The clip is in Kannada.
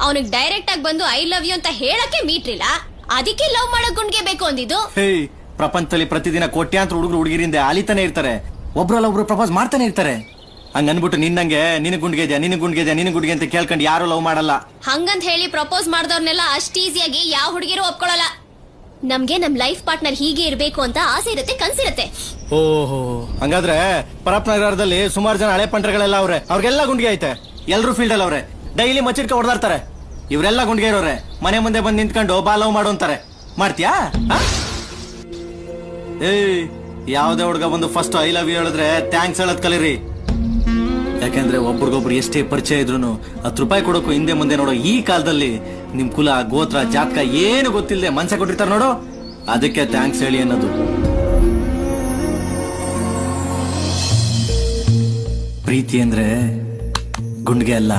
ಅವನಿಗೆ ಡೈರೆಕ್ಟ್ ಆಗಿ ಬಂದು ಐ ಲವ್ ಯು ಅಂತ ಹೇಳಕ್ಕೆ ಮೀಟ್ರಿಲ್ಲ. ಅದಕ್ಕೆ ಲವ್ ಮಾಡಕ್ ಗುಂಡ್ಗೆ ಬೇಕು ಅಂದಿದ್ದು. ಹೇ, ಪ್ರಪಂಚದಲ್ಲಿ ಪ್ರತಿದಿನ ಕೋಟ್ಯಾಂತರ ಹುಡುಗರು ಹುಡುಗಿರಿಂದ ಆಲಿತಾನೆ ಇರ್ತಾರೆ. ಒಬ್ರಲ್ಲ ಒಬ್ರು ಪ್ರಪೋಸ್ ಮಾಡ್ತಾನೆ ಇರ್ತಾರೆ. ಹಂಗ ಅನ್ಬಿಟ್ಟು ನಿನ್ನಂಗೆ ನಿನ್ ಗುಂಡ್ಗೆ ಇದೆಯಾ ನಿನ್ ಗುಂಡ್ಗೆ ಇದೆಯಾ ನಿನ್ ಗುಂಡ್ಗೆ ಅಂತ ಕೇಳ್ಕೊಂಡು ಯಾರು ಲವ್ ಮಾಡಲ್ಲ. ಹಂಗಂತ ಹೇಳಿ ಪ್ರಪೋಸ್ ಮಾಡಿದವ್ರನ್ನೆಲ್ಲ ಅಷ್ಟ್ ಈಸಿಯಾಗಿ ಯಾವ ಹುಡುಗಿರು ಒಪ್ಕೊಳ್ಳಲ್ಲ. ನಮ್ಗೆ ನಮ್ ಲೈಫ್ ಪಾರ್ಟ್ನರ್ ಹೀಗೆ ಇರ್ಬೇಕು ಅಂತ ಆಸೆ ಇರುತ್ತೆ, ಕನ್ಸಿರುತ್ತೆ. ಓಹೋ, ಹಂಗಾದ್ರೆ ಪರಪ್ನಗರದಲ್ಲಿ ಸುಮಾರು ಜನ ಹಳೆ ಪಂಟ್ರಗಳೆಲ್ಲ ಅವ್ರೆ. ಅವ್ರಿಗೆಲ್ಲ ಗುಂಡ್ಗೆ ಐತೆ. ಎಲ್ರು ಫೀಲ್ಡ್ ಅಲ್ಲಿ ಅವ್ರೆ. ಡೈಲಿ ಮಚ್ಚಿಡ್ಕ ಹೊಡೆದಾಡ್ತಾರೆ. ಇವರೆಲ್ಲ ಗುಂಡ್ಗೆ ಇರೋರೆ. ಮನೆ ಮುಂದೆ ಬಂದು ನಿಂತ್ಕೊಂಡು ಬಾ ಲವ್ ಮಾಡು ಅಂತಾರೆ. ಮಾಡ್ತೀಯಾ? ಏಯ್, ಯಾವ್ದೇ ಹುಡುಗ ಬಂದು ಫಸ್ಟ್ ಐ ಲವ್ ಯು ಹೇಳಿದ್ರೆ ಥ್ಯಾಂಕ್ಸ್ ಹೇಳೋದ್ ಕಲೀರಿ. ಯಾಕಂದ್ರೆ ಒಬ್ರಿಗೊಬ್ರು ಎಷ್ಟೇ ಪರಿಚಯ ಇದ್ರು 10 ರೂಪಾಯಿ ಕೊಡೋಕು ಹಿಂದೆ ಮುಂದೆ ನೋಡೋ ಈ ಕಾಲದಲ್ಲಿ ನಿಮ್ ಕುಲ ಗೋತ್ರ ಜಾತಕ ಏನು ಗೊತ್ತಿಲ್ಲದೆ ಮನ್ಸ ಕೊಟ್ಟಿರ್ತಾರ ನೋಡು, ಅದಕ್ಕೆ ಥ್ಯಾಂಕ್ಸ್ ಹೇಳಿ ಅನ್ನೋದು. ಪ್ರೀತಿ ಅಂದ್ರೆ ಗುಂಡ್ಗೆ ಅಲ್ಲ,